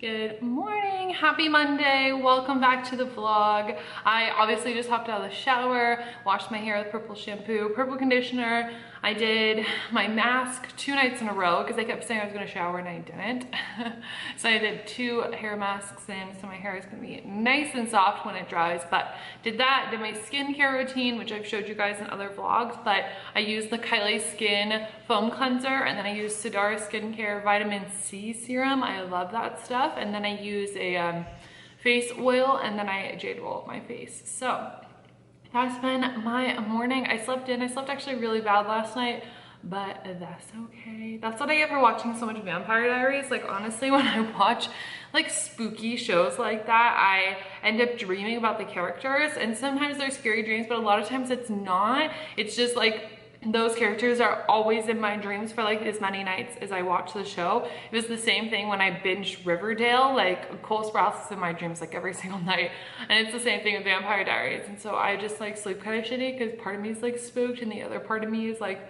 Good morning, happy Monday, welcome back to the vlog. I obviously just hopped out of the shower, washed my hair with purple shampoo, purple conditioner. I did my mask 2 nights in a row because I kept saying I was gonna shower and I didn't. So I did 2 hair masks in, so my hair is gonna be nice and soft when it dries. But did that, did my skincare routine, which I've showed you guys in other vlogs, but I used the Kylie Skin foam cleanser, and then I used Stardust Skincare vitamin C serum. I love that stuff. And then I use a face oil, and then I jade roll my face. So that's been my morning. I slept actually really bad last night, but that's okay. That's what I get for watching so much Vampire Diaries. Like honestly, when I watch like spooky shows like that, I end up dreaming about the characters, and sometimes they're scary dreams, but a lot of times it's not. It's just like those characters are always in my dreams for like as many nights as I watch the show. It was the same thing when I binged Riverdale. Like Cole Sprouse is in my dreams like every single night, and it's the same thing with Vampire Diaries. And so I just like sleep kind of shitty because part of me is like spooked and the other part of me is like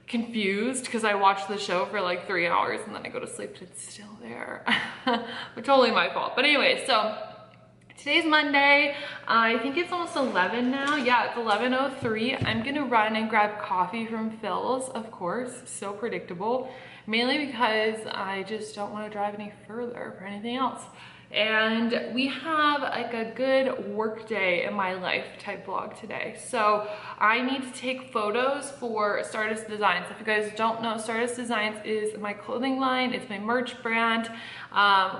confused because I watched the show for like 3 hours and then I go to sleep and it's still there. But totally my fault. But anyway, so today's Monday. I think it's almost 11 now. Yeah, it's 11:03. I'm gonna run and grab coffee from Phil's, of course. So predictable. Mainly because I just don't want to drive any further for anything else. And we have like a good work day in my life type vlog today. So I need to take photos for Stardust Designs. If you guys don't know, Stardust Designs is my clothing line. It's my merch brand.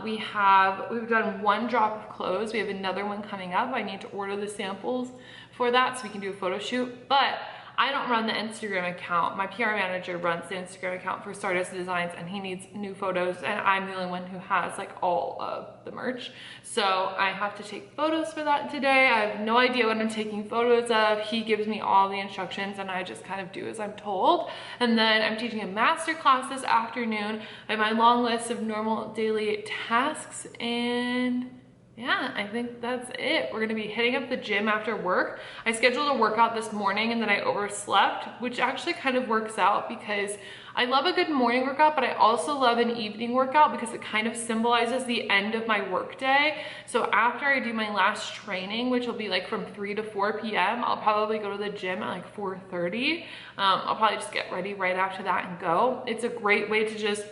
We've done 1 drop of clothes. We have another one coming up. I need to order the samples for that so we can do a photo shoot. But I don't run the Instagram account. My PR manager runs the Instagram account for Stardust Designs, and he needs new photos, and I'm the only one who has like all of the merch. So I have to take photos for that today. I have no idea what I'm taking photos of. He gives me all the instructions and I just kind of do as I'm told. And then I'm teaching a masterclass this afternoon. I have my long list of normal daily tasks, and yeah, I think that's it. We're gonna be hitting up the gym after work. I scheduled a workout this morning and then I overslept, which actually kind of works out because I love a good morning workout, but I also love an evening workout because it kind of symbolizes the end of my work day. So after I do my last training, which will be like from 3 to 4 p.m., I'll probably go to the gym at like 4:30. I'll probably just get ready right after that and go. It's a great way to just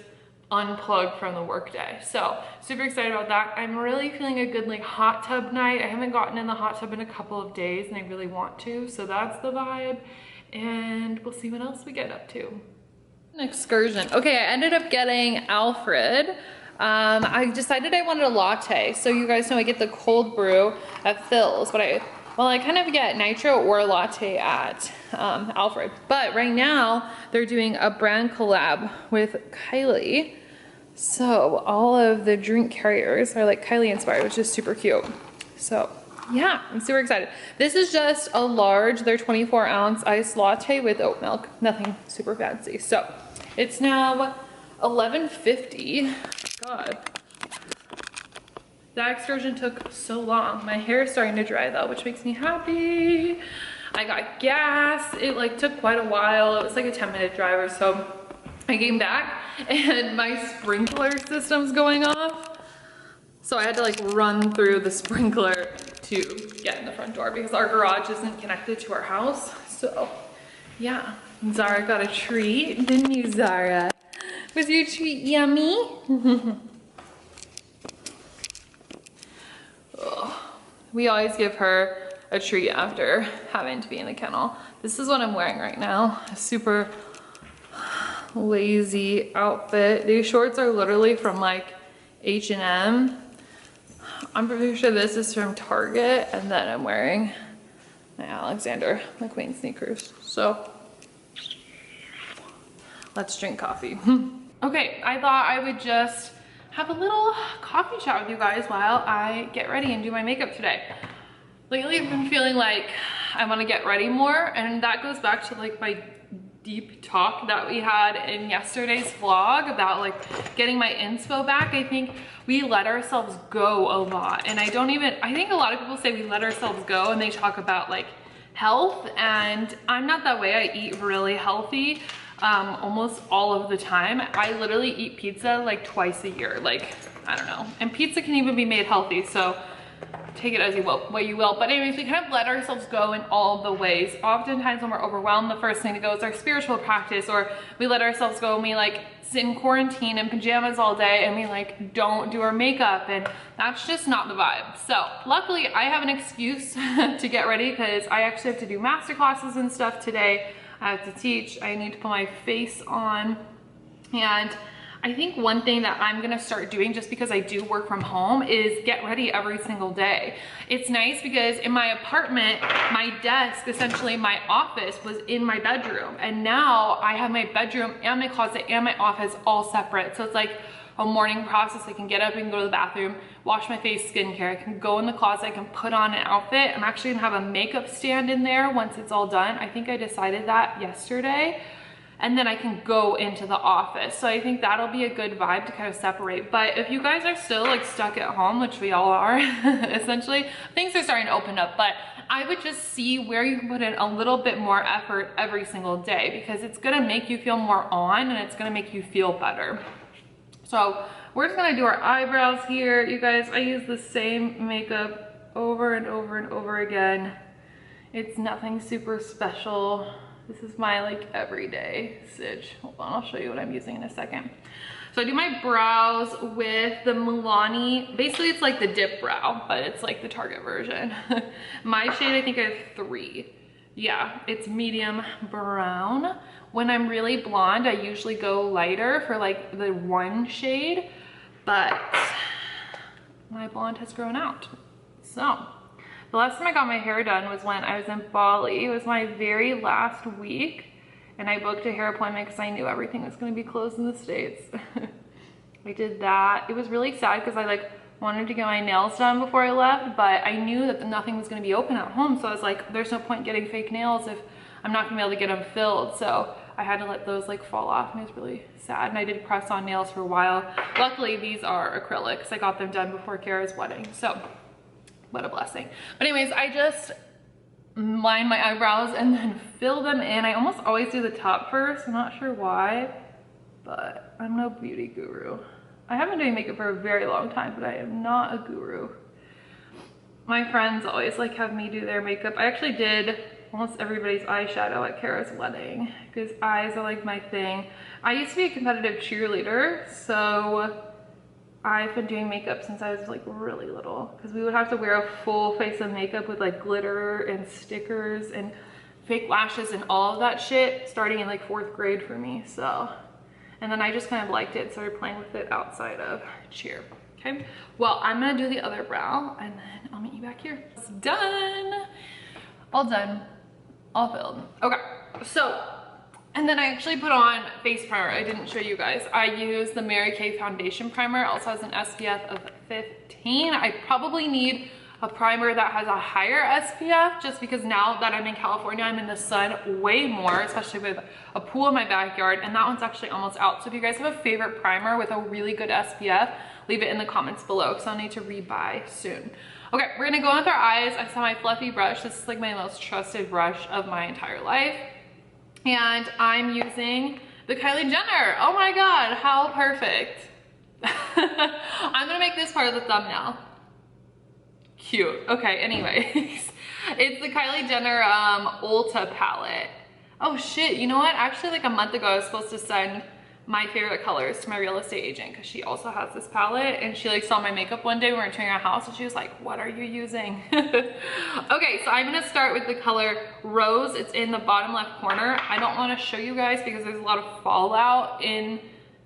unplug from the workday. So super excited about that. I'm really feeling a good like hot tub night. I haven't gotten in the hot tub in a couple of days and I really want to, so that's the vibe, and we'll see what else we get up to. An excursion. Okay, I ended up getting Alfred. I decided I wanted a latte, so you guys know I get the cold brew at Phil's, but I kind of get nitro or a latte at Alfred. But right now they're doing a brand collab with Kylie. So all of the drink carriers are like Kylie inspired, which is super cute. So yeah, I'm super excited. This is just a large, their 24-ounce iced latte with oat milk. Nothing super fancy. So it's now 11:50. God. That excursion took so long. My hair is starting to dry though, which makes me happy. I got gas. It like took quite a while. It was like a 10-minute drive or so. I came back and my sprinkler system's going off. So I had to like run through the sprinkler to get in the front door because our garage isn't connected to our house. So yeah, Zara got a treat, didn't you, Zara? Was your treat yummy? We always give her a treat after having to be in the kennel. This is what I'm wearing right now. A super lazy outfit. These shorts are literally from like H&M. I'm pretty sure this is from Target, and then I'm wearing my Alexander McQueen sneakers. So let's drink coffee. Okay, I thought I would just have a little coffee chat with you guys while I get ready and do my makeup today. Lately I've been feeling like I want to get ready more, and that goes back to like my deep talk that we had in yesterday's vlog about like getting my inspo back. I think we let ourselves go a lot, and I think a lot of people say we let ourselves go and they talk about like health, and I'm not that way. I eat really healthy almost all of the time. I literally eat pizza like twice a year. Like I don't know. And pizza can even be made healthy, so take it as you will, what you will. But anyways, we kind of let ourselves go in all of the ways. Oftentimes when we're overwhelmed, the first thing to go is our spiritual practice, or we let ourselves go and we like sit in quarantine in pajamas all day and we like don't do our makeup, and that's just not the vibe. So luckily I have an excuse to get ready because I actually have to do master classes and stuff today. I have to teach, I need to put my face on, and I think one thing that I'm gonna start doing, just because I do work from home, is get ready every single day. It's nice because in my apartment, my desk, essentially my office, was in my bedroom. And now I have my bedroom and my closet and my office all separate. So it's like a morning process. I can get up and go to the bathroom, wash my face, skincare. I can go in the closet, I can put on an outfit. I'm actually gonna have a makeup stand in there once it's all done. I think I decided that yesterday. And then I can go into the office. So I think that'll be a good vibe to kind of separate. But if you guys are still like stuck at home, which we all are, essentially, things are starting to open up. But I would just see where you can put in a little bit more effort every single day, because it's gonna make you feel more on and it's gonna make you feel better. So we're just gonna do our eyebrows here. You guys, I use the same makeup over and over and over again. It's nothing super special. This is my like everyday stitch. Hold on, I'll show you what I'm using in a second. So I do my brows with the Milani. Basically it's like the dip brow, but it's like the Target version. My shade, I think I have 3. Yeah, it's medium brown. When I'm really blonde, I usually go lighter for like the 1 shade, but my blonde has grown out. So the last time I got my hair done was when I was in Bali. It was my very last week, and I booked a hair appointment because I knew everything was going to be closed in the States. I did that. It was really sad because I like wanted to get my nails done before I left, but I knew that nothing was going to be open at home. So I was like, there's no point getting fake nails if I'm not going to be able to get them filled. So I had to let those like fall off, and it was really sad. And I did press on nails for a while. Luckily, these are acrylics. I got them done before Kara's wedding. So what a blessing. But anyways, I just line my eyebrows and then fill them in. I almost always do the top first. I'm not sure why, but I'm no beauty guru. I have been doing makeup for a very long time, but I am not a guru. My friends always like have me do their makeup. I actually did almost everybody's eyeshadow at Kara's wedding because eyes are like my thing. I used to be a competitive cheerleader, so I've been doing makeup since I was like really little, because we would have to wear a full face of makeup with like glitter and stickers and fake lashes and all of that shit starting in like 4th grade for me. So, and then I just kind of liked it, started playing with it outside of cheer. Okay, well, I'm gonna do the other brow and then I'll meet you back here. It's done, all done, all filled. Okay, so, and then I actually put on face primer. I didn't show you guys. I use the Mary Kay foundation primer. It also has an SPF of 15. I probably need a primer that has a higher SPF, just because now that I'm in California, I'm in the sun way more, especially with a pool in my backyard, and that one's actually almost out. So if you guys have a favorite primer with a really good SPF, leave it in the comments below, because I'll need to rebuy soon. Okay, we're gonna go on with our eyes. I have my fluffy brush. This is like my most trusted brush of my entire life. And I'm using the Kylie Jenner. Oh my God, how perfect. I'm gonna make this part of the thumbnail. Cute. Okay, anyways. It's the Kylie Jenner Ulta palette. Oh shit, you know what? Actually, like a month ago, I was supposed to send my favorite colors to my real estate agent, because she also has this palette, and she like saw my makeup one day when we were touring our house, and she was like, what are you using? Okay, so I'm gonna start with the color Rose. It's in the bottom left corner. I don't want to show you guys because there's a lot of fallout in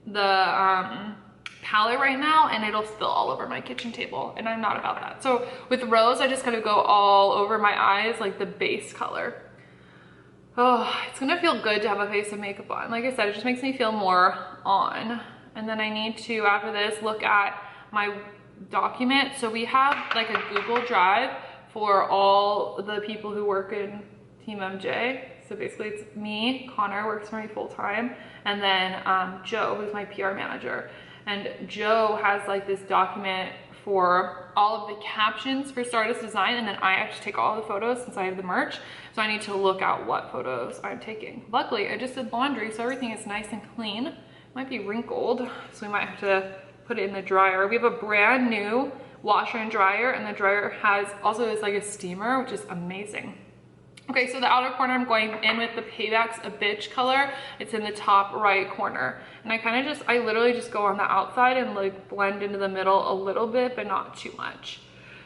the palette right now, and it'll spill all over my kitchen table, and I'm not about that. So with Rose, I just gotta go all over my eyes, like the base color. Oh, it's gonna feel good to have a face of makeup on. Like I said, it just makes me feel more on. And then I need to, after this, look at my document. So we have like a Google Drive for all the people who work in Team MJ. So basically it's me, Connor works for me full time, and then Joe, who's my PR manager. And Joe has like this document for all of the captions for Stardust Design, and then I actually take all the photos since I have the merch. So I need to look at what photos I'm taking. Luckily, I just did laundry, so everything is nice and clean. It might be wrinkled, so we might have to put it in the dryer. We have a brand new washer and dryer, and the dryer also is like a steamer, which is amazing. Okay, so the outer corner, I'm going in with the Payback's a Bitch color. It's in the top right corner. And I literally just go on the outside and like blend into the middle a little bit, but not too much.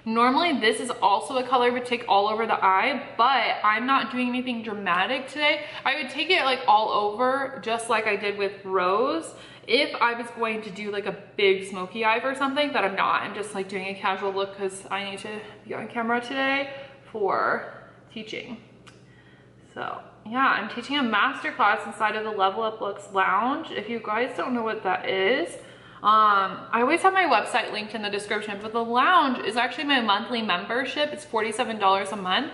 Normally this is also a color I would take all over the eye, but I'm not doing anything dramatic today. I would take it like all over, just like I did with Rose, if I was going to do like a big smoky eye for something, but I'm not. I'm just like doing a casual look because I need to be on camera today for teaching. So yeah, I'm teaching a masterclass inside of the Level Up Looks Lounge. If you guys don't know what that is, I always have my website linked in the description, but the lounge is actually my monthly membership. It's $47 a month.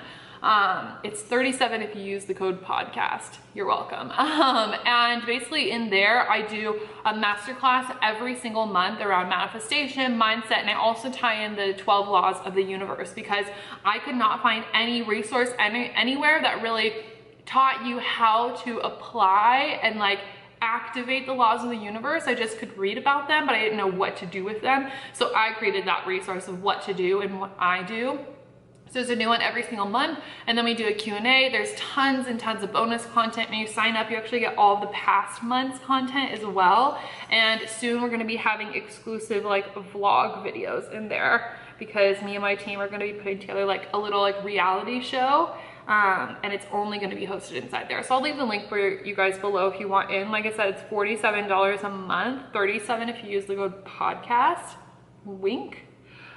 It's $37 if you use the code podcast. You're welcome. And basically in there, I do a masterclass every single month around manifestation, mindset, and I also tie in the 12 laws of the universe, because I could not find any resource anywhere that really taught you how to apply and like activate the laws of the universe. I just could read about them, but I didn't know what to do with them. So I created that resource of what to do and what I do. So there's a new one every single month, and then we do a Q&A. There's tons and tons of bonus content. When you sign up, you actually get all of the past months content as well. And soon we're gonna be having exclusive like vlog videos in there, because me and my team are gonna be putting together like a little like reality show. And it's only going to be hosted inside there. So I'll leave the link for you guys below if you want in. Like I said, it's $47 a month, $37 if you use the code podcast, wink.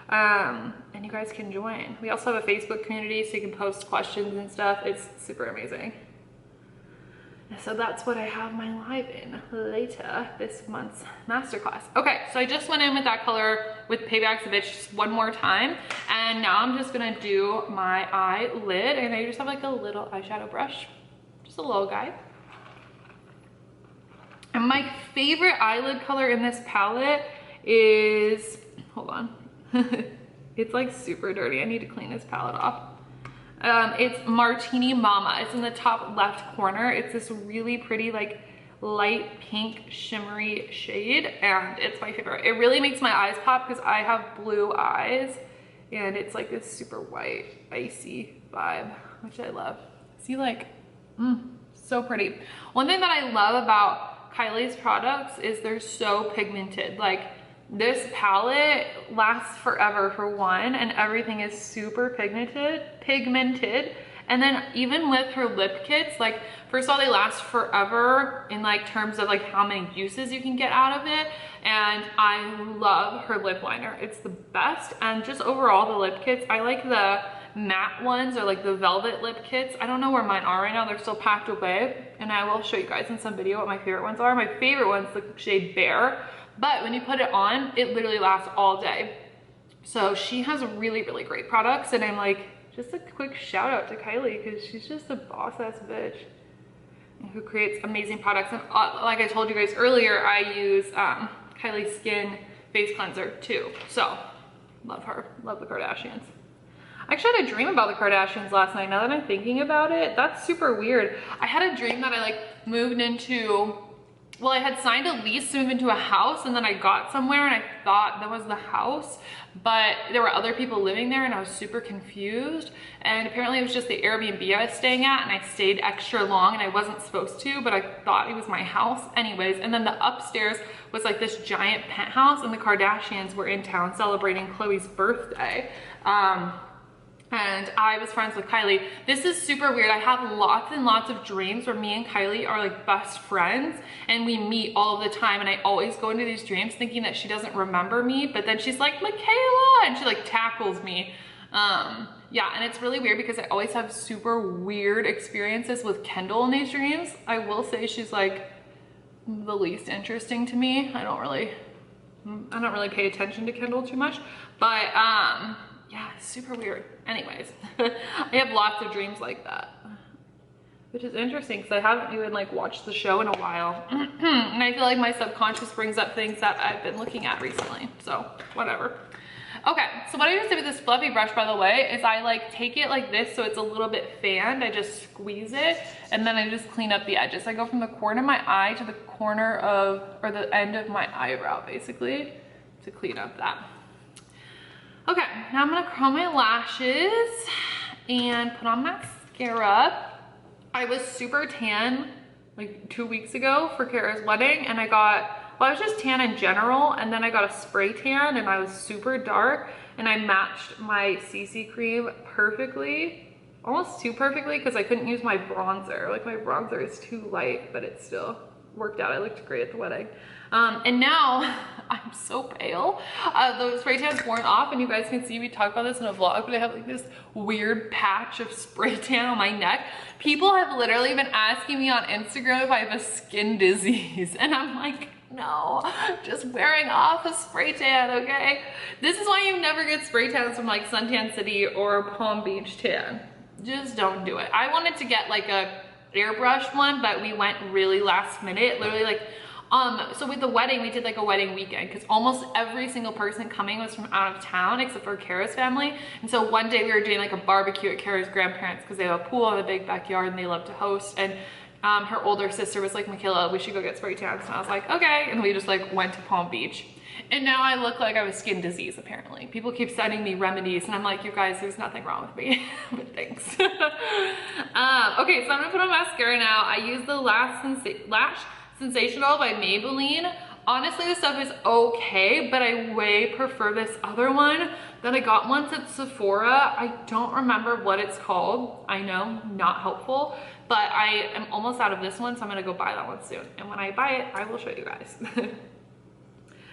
And you guys can join. We also have a Facebook community, so you can post questions and stuff. It's super amazing. So that's what I have my live in later this month's masterclass. Okay, so I just went in with that color with Payback's a Bitch just one more time. And now I'm just gonna do my eyelid, and I just have like a little eyeshadow brush, just a little guy. And my favorite eyelid color in this palette is, hold on. It's like super dirty. I need to clean this palette off. It's Martini Mama. It's in the top left corner. It's this really pretty like light pink shimmery shade, and it's my favorite. It really makes my eyes pop because I have blue eyes, and it's like this super white icy vibe, which I love. See, like, so pretty. One thing that I love about Kylie's products is they're so pigmented. Like, this palette lasts forever for one, and everything is super pigmented. And then even with her lip kits, like, first of all, they last forever in like terms of like how many uses you can get out of it. And I love her lip liner. It's the best. And just overall the lip kits, I like the matte ones, or like the velvet lip kits. I don't know where mine are right now. They're still packed away, and I will show you guys in some video what my favorite ones are. My favorite one's the shade Bear. But when you put it on, it literally lasts all day. So she has really, really great products. And I'm like, just a quick shout out to Kylie, because she's just a boss ass bitch who creates amazing products. And like I told you guys earlier, I use Kylie Skin face cleanser too. So love her, love the Kardashians. I actually had a dream about the Kardashians last night. Now that I'm thinking about it, that's super weird. I had a dream that I like moved into, well, I had signed a lease to move into a house, and then I got somewhere and I thought that was the house, but there were other people living there and I was super confused. And apparently it was just the Airbnb I was staying at, and I stayed extra long and I wasn't supposed to, but I thought it was my house anyways. And then the upstairs was like this giant penthouse, and the Kardashians were in town celebrating Khloe's birthday. And I was friends with Kylie. This is super weird. I have lots and lots of dreams where me and Kylie are like best friends, and we meet all of the time, and I always go into these dreams thinking that she doesn't remember me, but then she's like, Michaela, and she like tackles me. Yeah, and it's really weird because I always have super weird experiences with Kendall in these dreams. I will say she's like the least interesting to me. I don't really pay attention to Kendall too much, but yeah, it's super weird. Anyways, I have lots of dreams like that, which is interesting because I haven't even like watched the show in a while. And I feel like my subconscious brings up things that I've been looking at recently. So whatever. Okay, so what I just did with this fluffy brush, by the way, is I like take it like this so it's a little bit fanned. I just squeeze it, and then I just clean up the edges. I go from the corner of my eye to the corner of, or the end of my eyebrow, basically. to clean up that. Okay, now I'm gonna curl my lashes and put on mascara. I was super tan like 2 weeks ago for Kara's wedding, and I was just tan in general, and then I got a spray tan and I was super dark, and I matched my CC cream perfectly, almost too perfectly, because I couldn't use my bronzer. Like my bronzer is too light, but it still worked out. I looked great at the wedding. And now I'm so pale. The spray tan's worn off, and you guys can see me talk about this in a vlog, but I have like this weird patch of spray tan on my neck. People have literally been asking me on Instagram if I have a skin disease, and I'm like, no, just wearing off a spray tan, okay? This is why you never get spray tans from like Suntan City or Palm Beach Tan. Just don't do it. I wanted to get like a airbrush one, but we went really last minute, literally like, so with the wedding, we did like a wedding weekend because almost every single person coming was from out of town except for Kara's family. And so one day we were doing like a barbecue at Kara's grandparents because they have a pool in a big backyard and they love to host. And her older sister was like, Michaela, we should go get spray tans. And I was like, okay. And we just like went to Palm Beach. And now I look like I have skin disease, apparently. People keep sending me remedies and I'm like, you guys, there's nothing wrong with me, but thanks. Okay, so I'm gonna put on mascara now. I use the Lash Sensational by Maybelline. Honestly, this stuff is okay, but I way prefer this other one that I got once at Sephora. I don't remember what it's called. I know, not helpful, but I am almost out of this one, so I'm gonna go buy that one soon. And when I buy it, I will show you guys.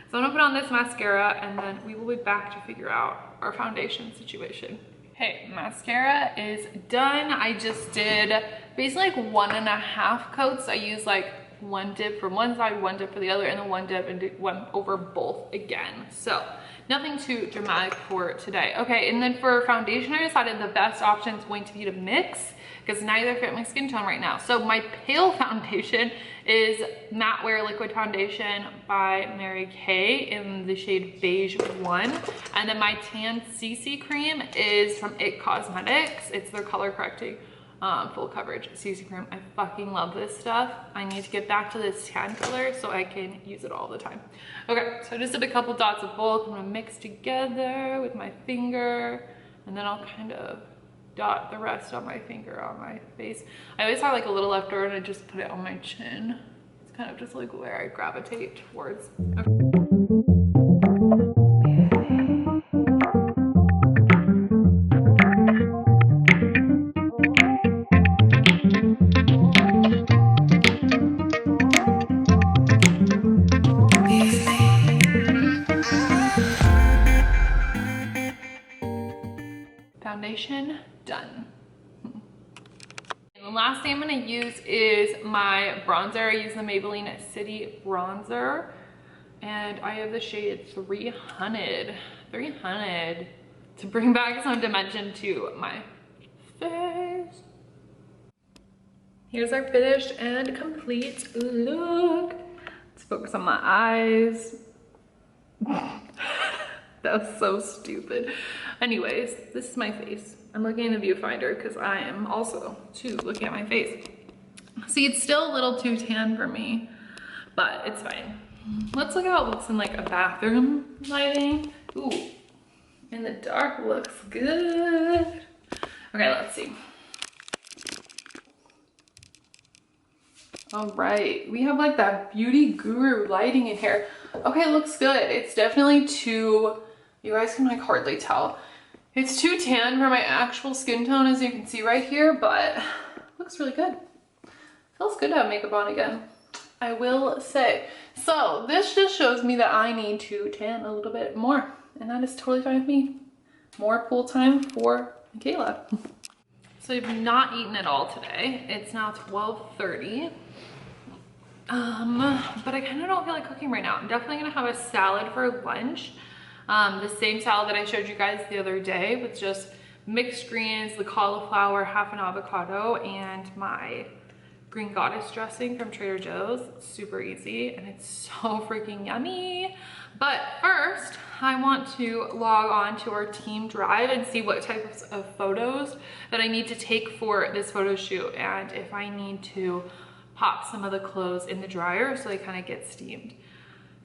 So I'm gonna put on this mascara and then we will be back to figure out our foundation situation. Okay, mascara is done. I just did basically like 1.5 coats. I used like one dip from one side, one dip for the other, and then one dip and went over both again. So nothing too dramatic for today. Okay, and then for foundation, I decided the best option is going to be to mix because neither fit my skin tone right now. So my pale foundation is Matte Wear Liquid Foundation by Mary Kay in the shade Beige 1. And then my tan CC cream is from IT Cosmetics. It's their color correcting full coverage CC cream. I fucking love this stuff. I need to get back to this tan color so I can use it all the time. Okay, so I just did a couple dots of both. I'm gonna mix together with my finger, and then I'll kind of dot the rest on my finger on my face. I always have like a little left over and I just put it on my chin. It's kind of just like where I gravitate towards. Okay. Foundation done. And the last thing I'm going to use is my bronzer. I use the Maybelline City Bronzer, and I have the shade 300 to bring back some dimension to my face. Here's our finished and complete look. Let's focus on my eyes. That was so stupid. Anyways, this is my face. I'm looking in the viewfinder because I am also too looking at my face. See, it's still a little too tan for me, but it's fine. Let's look how it looks in like a bathroom lighting. Ooh, in the dark looks good. Okay, let's see. All right, we have like that beauty guru lighting in here. Okay, looks good. It's definitely too, you guys can like hardly tell. It's too tan for my actual skin tone, as you can see right here, but looks really good. Feels good to have makeup on again, I will say. So this just shows me that I need to tan a little bit more, and that is totally fine with me. More pool time for Michaela. So I've not eaten at all today. It's now 12:30. But I kind of don't feel like cooking right now. I'm definitely gonna have a salad for lunch. The same salad that I showed you guys the other day with just mixed greens, the cauliflower, half an avocado, and my green goddess dressing from Trader Joe's. It's super easy and it's so freaking yummy. But first, I want to log on to our team drive and see what types of photos that I need to take for this photo shoot, and if I need to pop some of the clothes in the dryer so they kind of get steamed.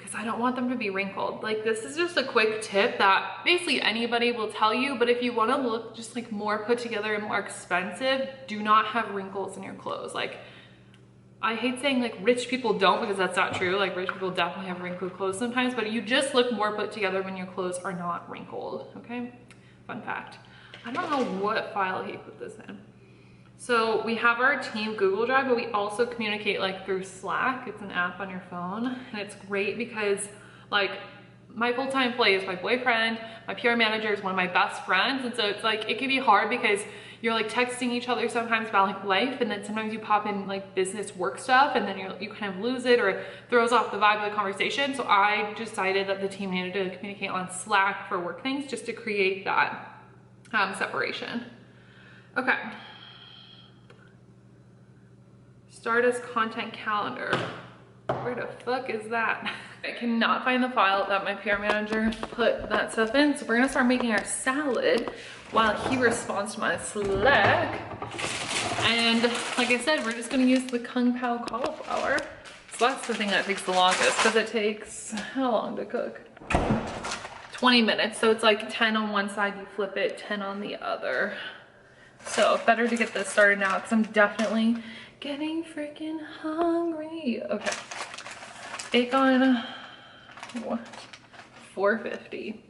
because I don't want them to be wrinkled. Like, this is just a quick tip that basically anybody will tell you, but if you want to look just like more put together and more expensive, do not have wrinkles in your clothes. Like, I hate saying like rich people don't, because that's not true. Like, rich people definitely have wrinkled clothes sometimes, but you just look more put together when your clothes are not wrinkled, okay? Fun fact. I don't know what file he put this in. So we have our team Google Drive, but we also communicate like through Slack. It's an app on your phone, and it's great because like my full-time employee is my boyfriend, my PR manager is one of my best friends, and so it's like it can be hard because you're like texting each other sometimes about like life, and then sometimes you pop in like business work stuff, and then you kind of lose it or it throws off the vibe of the conversation. So I decided that the team needed to communicate on Slack for work things just to create that separation. Okay. Stardust content calendar. Where the fuck is that? I cannot find the file that my PR manager put that stuff in, so we're gonna start making our salad while he responds to my Slack. And like I said, we're just gonna use the Kung Pao cauliflower. So that's the thing that takes the longest, because it takes, how long to cook? 20 minutes, so it's like 10 on one side, you flip it, 10 on the other. So better to get this started now, because I'm definitely getting freaking hungry. Okay, bake on what? 450.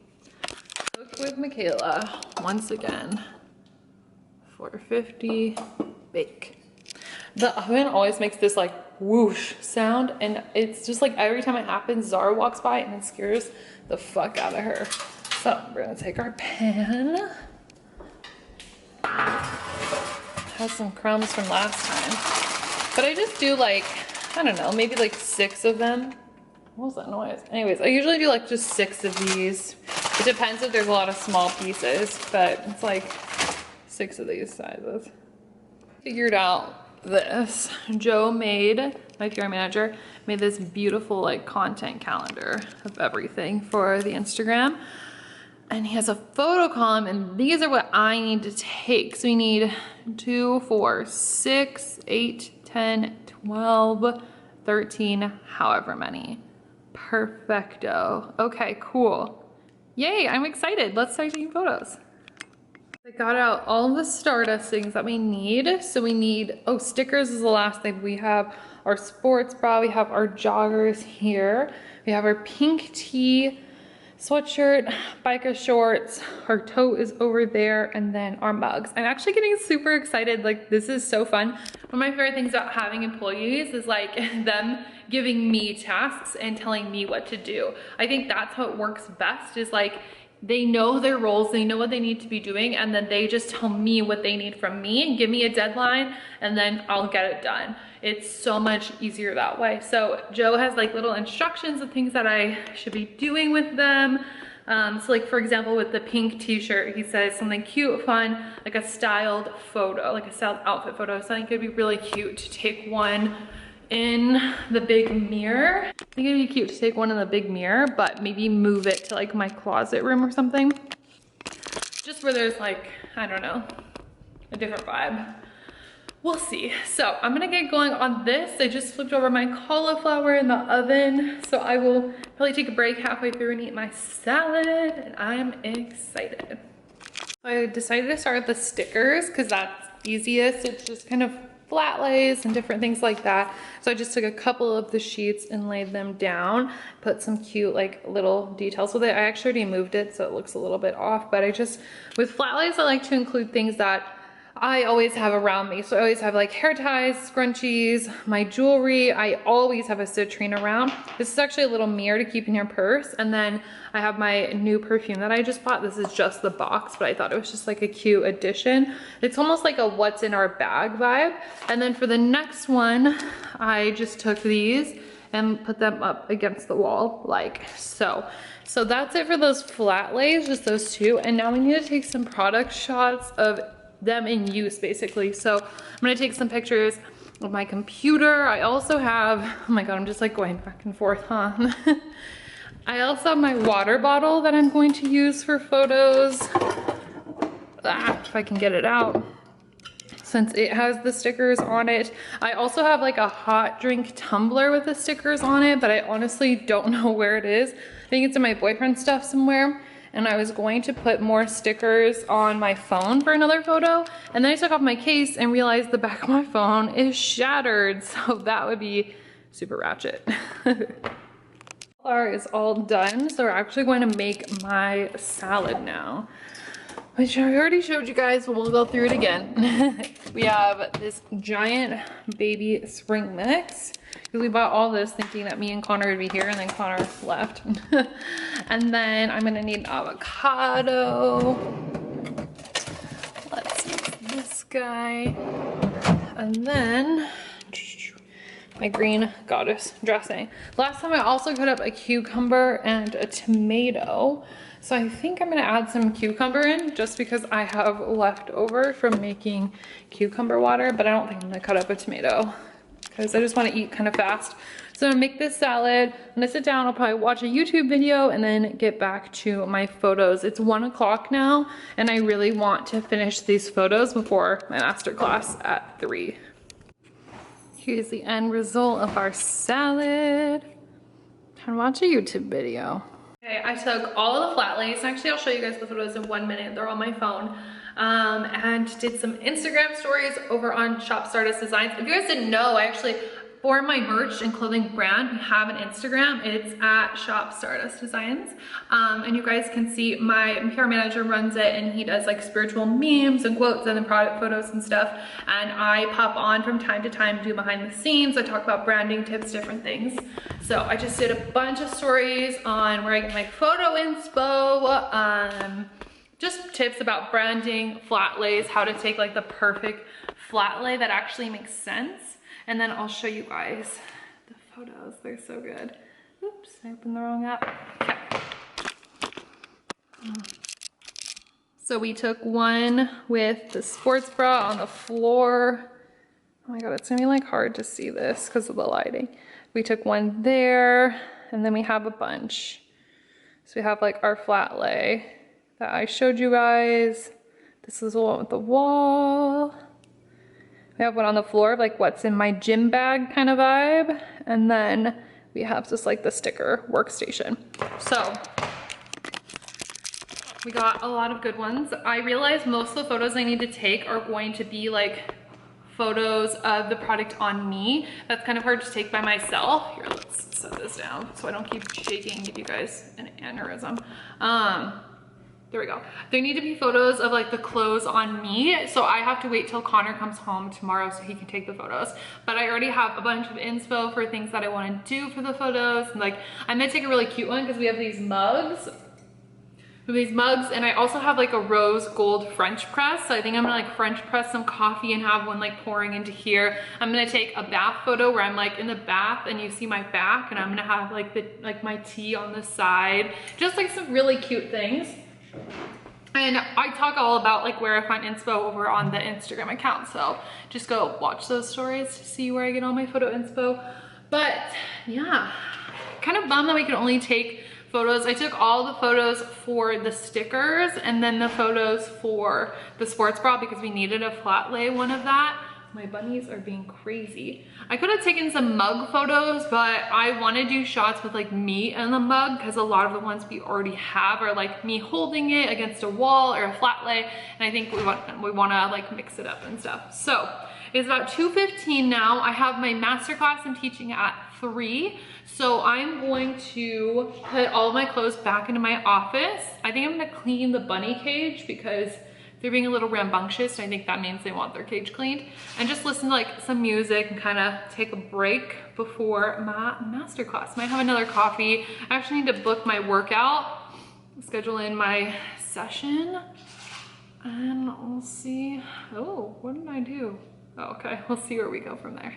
Cook with Michaela once again. 450. Bake. The oven always makes this like whoosh sound, and it's just like every time it happens, Zara walks by and it scares the fuck out of her. So we're gonna take our pan. Has some crumbs from last time, but I just do like, I don't know, maybe like 6 of them. What was that noise? Anyways, I usually do like just 6 of these. It depends if there's a lot of small pieces, but it's like 6 of these sizes. Figured out this. Joe made, my PR manager, made this beautiful like content calendar of everything for the Instagram. And he has a photo column, and these are what I need to take. So we need 2, 4, 6, 8, 10, 12, 13, however many. Perfecto. Okay, cool. Yay, I'm excited. Let's start taking photos. I got out all of the Stardust things that we need. So we need, oh, stickers is the last thing. We have our sports bra, we have our joggers here. We have our pink tee, sweatshirt, biker shorts, our tote is over there, and then our mugs. I'm actually getting super excited. Like, this is so fun. One of my favorite things about having employees is like them giving me tasks and telling me what to do. I think that's how it works best, is like they know their roles, they know what they need to be doing, and then they just tell me what they need from me and give me a deadline, and then I'll get it done. It's so much easier that way. So Joe has like little instructions of things that I should be doing with them. So like, for example, with the pink t-shirt, he says something cute, fun, like a styled photo, like a styled outfit photo. So I think it'd be really cute to take one in the big mirror. I think it'd be cute to take one in the big mirror, but maybe move it to like my closet room or something. Just where there's like, I don't know, a different vibe. We'll see. So I'm gonna get going on this. I just flipped over my cauliflower in the oven. So I will probably take a break halfway through and eat my salad, and I'm excited. I decided to start with the stickers because that's easiest. It's just kind of flat lays and different things like that. So I just took a couple of the sheets and laid them down, put some cute like little details with it. I actually already moved it so it looks a little bit off, but I just, with flat lays, I like to include things that I always have around me. So I always have like hair ties, scrunchies, my jewelry. I always have a citrine around. This is actually a little mirror to keep in your purse. And then I have my new perfume that I just bought. This is just the box, but I thought it was just like a cute addition. It's almost like a what's in our bag vibe. And then for the next one, I just took these and put them up against the wall like so. So that's it for those flat lays, just those two. And now we need to take some product shots of them in use basically. So I'm gonna take some pictures of my computer. I also have, oh my God, I'm just like going back and forth, huh? I also have my water bottle that I'm going to use for photos. If I can get it out. since it has the stickers on it. I also have like a hot drink tumbler with the stickers on it, but I honestly don't know where it is. I think it's in my boyfriend's stuff somewhere. And I was going to put more stickers on my phone for another photo. And then I took off my case and realized the back of my phone is shattered. So that would be super ratchet. Flour is all done. So we're actually going to make my salad now, which I already showed you guys, but we'll go through it again. We have this giant baby spring mix. We bought all this thinking that me and Connor would be here, and then Connor left. And then I'm gonna need an avocado. Let's use this guy. And then my green goddess dressing. Last time I also cut up a cucumber and a tomato. So I think I'm gonna add some cucumber in just because I have leftover from making cucumber water, but I don't think I'm gonna cut up a tomato because I just wanna eat kind of fast. So I'm gonna make this salad. I'm gonna sit down, I'll probably watch a YouTube video and then get back to my photos. It's 1 o'clock now and I really want to finish these photos before my masterclass at 3. Here's the end result of our salad. And watch a YouTube video. Okay, I took all of the flat lays. Actually, I'll show you guys the photos in 1 minute. They're on my phone. And did some Instagram stories over on Shop Stardust Designs. If you guys didn't know, I actually, for my merch and clothing brand, we have an Instagram. It's at Shop Stardust Designs. And you guys can see my PR manager runs it and he does like spiritual memes and quotes and then product photos and stuff. And I pop on from time to time, do behind the scenes. I talk about branding tips, different things. So I just did a bunch of stories on where I get my photo inspo, just tips about branding, flat lays, how to take like the perfect flat lay that actually makes sense. And then I'll show you guys the photos. They're so good. Oops, I opened the wrong app. Okay. So we took one with the sports bra on the floor. Oh my God, it's gonna be like hard to see this because of the lighting. We took one there and then we have a bunch. So we have like our flat lay that I showed you guys. This is the one with the wall. We have one on the floor of like what's in my gym bag kind of vibe. And then we have just like the sticker workstation. So we got a lot of good ones. I realized most of the photos I need to take are going to be like photos of the product on me. That's kind of hard to take by myself. Here, let's set this down so I don't keep shaking and give you guys an aneurysm. There we go. There need to be photos of like the clothes on me. So I have to wait till Connor comes home tomorrow so he can take the photos. But I already have a bunch of inspo for things that I want to do for the photos. And like, I'm gonna take a really cute one because we have these mugs. And I also have like a rose gold French press. So I think I'm gonna like French press some coffee and have one like pouring into here. I'm gonna take a bath photo where I'm like in the bath and you see my back, and I'm gonna have like my tea on the side. Just like some really cute things. And I talk all about like where I find inspo over on the Instagram account. So just go watch those stories to see where I get all my photo inspo. But yeah, kind of bummed that we could only take photos. I took all the photos for the stickers and then the photos for the sports bra because we needed a flat lay one of that. My bunnies are being crazy. I could have taken some mug photos, but I want to do shots with like me and the mug because a lot of the ones we already have are like me holding it against a wall or a flat lay, and I think we want to like mix it up and stuff. So it's about 2:15 now. I have my masterclass I'm teaching at 3. So I'm going to put all of my clothes back into my office. I think I'm gonna clean the bunny cage because they're being a little rambunctious. I think that means they want their cage cleaned. And just listen to like some music and kind of take a break before my masterclass. Might have another coffee. I actually need to book my workout, schedule in my session, and we'll see. Oh, what did I do? Oh, okay, we'll see where we go from there.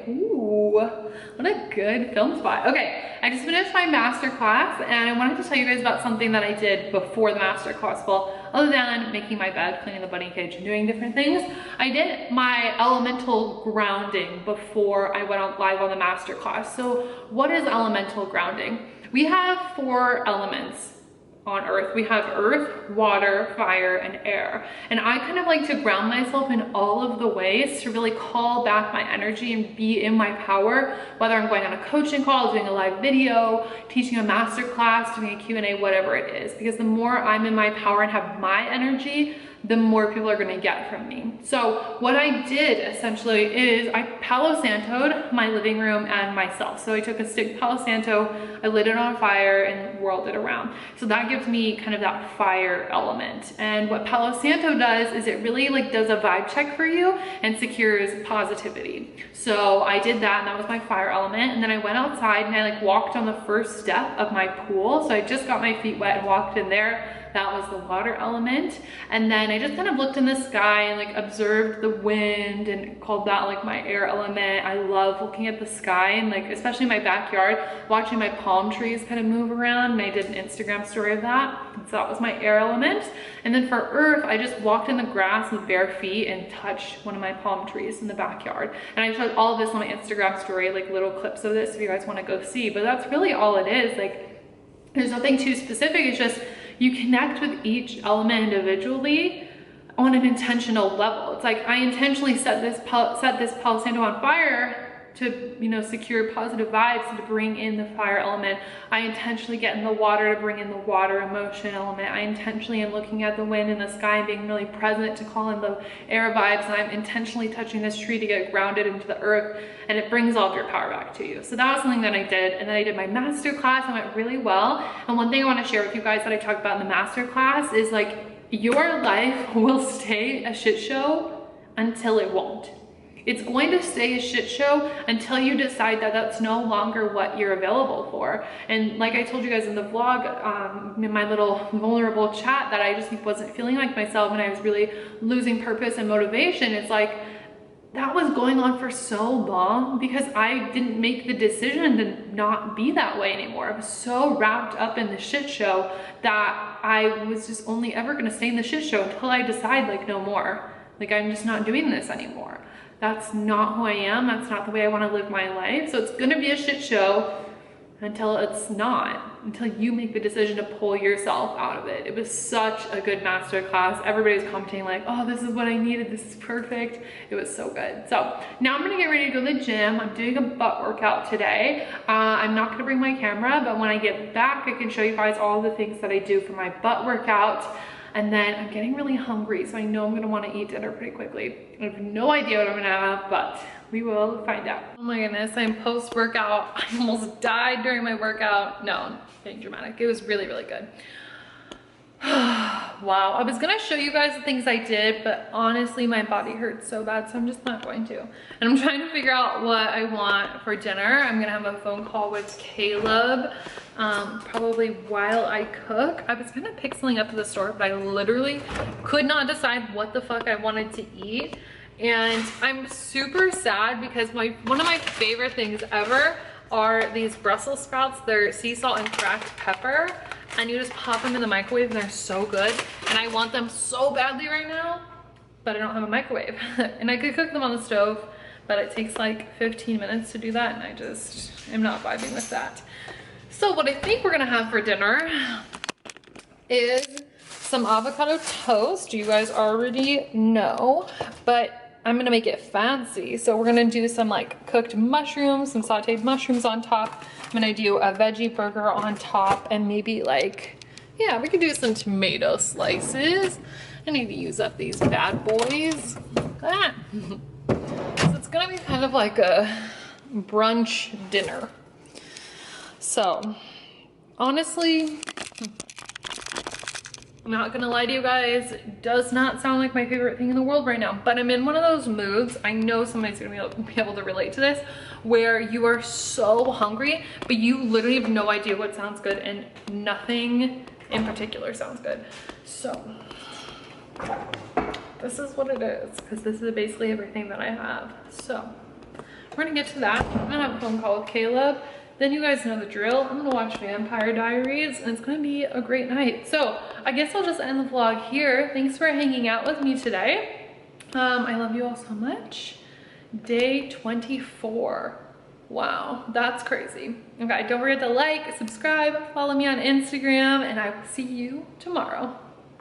Ooh, what a good film spot. Okay, I just finished my masterclass and I wanted to tell you guys about something that I did before the masterclass. Well, other than making my bed, cleaning the bunny cage, and doing different things, I did my elemental grounding before I went on live on the masterclass. So what is elemental grounding? We have 4 elements. on earth. We have earth, water, fire, and air. And I kind of like to ground myself in all of the ways to really call back my energy and be in my power, whether I'm going on a coaching call, doing a live video, teaching a master class, doing a Q&A, whatever it is. Because the more I'm in my power and have my energy, the more people are gonna get from me. So what I did essentially is I Palo Santo'd my living room and myself. So I took a stick Palo Santo, I lit it on fire and whirled it around. So that gives me kind of that fire element. And what Palo Santo does is it really like does a vibe check for you and secures positivity. So I did that and that was my fire element. And then I went outside and I like walked on the first step of my pool. So I just got my feet wet and walked in there. That was the water element. And then I just kind of looked in the sky and like observed the wind and called that like my air element. I love looking at the sky and like, especially in my backyard, watching my palm trees kind of move around. And I did an Instagram story of that. So that was my air element. And then for earth, I just walked in the grass with bare feet and touched one of my palm trees in the backyard. And I showed all of this on my Instagram story, like little clips of this if you guys want to go see. But that's really all it is. Like, there's nothing too specific. It's just you connect with each element individually on an intentional level. It's like I intentionally set this Palo Santo on fire to, you know, secure positive vibes and to bring in the fire element. I intentionally get in the water to bring in the water emotion element. I intentionally am looking at the wind and the sky and being really present to call in the air vibes. And I'm intentionally touching this tree to get grounded into the earth, and it brings all of your power back to you. So that was something that I did. And then I did my master class and it went really well. And one thing I want to share with you guys that I talked about in the master class is like, your life will stay a shit show until it won't. It's going to stay a shit show until you decide that that's no longer what you're available for. And like I told you guys in the vlog, in my little vulnerable chat, that I just wasn't feeling like myself and I was really losing purpose and motivation. It's like, that was going on for so long because I didn't make the decision to not be that way anymore. I was so wrapped up in the shit show that I was just only ever gonna stay in the shit show until I decide like no more. Like I'm just not doing this anymore. That's not who I am. That's not the way I want to live my life. So it's gonna be a shit show until it's not, until you make the decision to pull yourself out of it. It was such a good master class. Everybody was commenting like, oh, this is what I needed. This is perfect. It was so good. So now I'm gonna get ready to go to the gym. I'm doing a butt workout today. I'm not gonna bring my camera, but when I get back, I can show you guys all the things that I do for my butt workout. And then I'm getting really hungry, so I know I'm gonna wanna eat dinner pretty quickly. I have no idea what I'm gonna have, but we will find out. Oh my goodness, I'm post-workout. I almost died during my workout. No, being dramatic. It was really, really good. Wow, I was gonna show you guys the things I did, but honestly, my body hurts so bad, so I'm just not going to. And I'm trying to figure out what I want for dinner. I'm gonna have a phone call with Caleb, probably while I cook. I was gonna pick something up at the store, but I literally could not decide what the fuck I wanted to eat. And I'm super sad because one of my favorite things ever are these Brussels sprouts. They're sea salt and cracked pepper. And you just pop them in the microwave and they're so good. And I want them so badly right now, but I don't have a microwave. And I could cook them on the stove, but it takes like 15 minutes to do that. And I just am not vibing with that. So what I think we're gonna have for dinner is some avocado toast. You guys already know, but I'm gonna make it fancy. So we're gonna do some like cooked mushrooms, some sauteed mushrooms on top. I'm gonna do a veggie burger on top and maybe like, yeah, we could do some tomato slices. I need to use up these bad boys. Look at that. So it's gonna be kind of like a brunch dinner. So honestly, I'm not gonna lie to you guys, it does not sound like my favorite thing in the world right now, but I'm in one of those moods, I know somebody's gonna be able to relate to this, where you are so hungry, but you literally have no idea what sounds good and nothing in particular sounds good. So this is what it is, because this is basically everything that I have. So we're gonna get to that. I'm gonna have a phone call with Caleb. Then you guys know the drill. I'm gonna watch Vampire Diaries and it's gonna be a great night. So I guess I'll just end the vlog here. Thanks for hanging out with me today. I love you all so much. Day 24. Wow, that's crazy. Okay, don't forget to like, subscribe, follow me on Instagram, and I will see you tomorrow.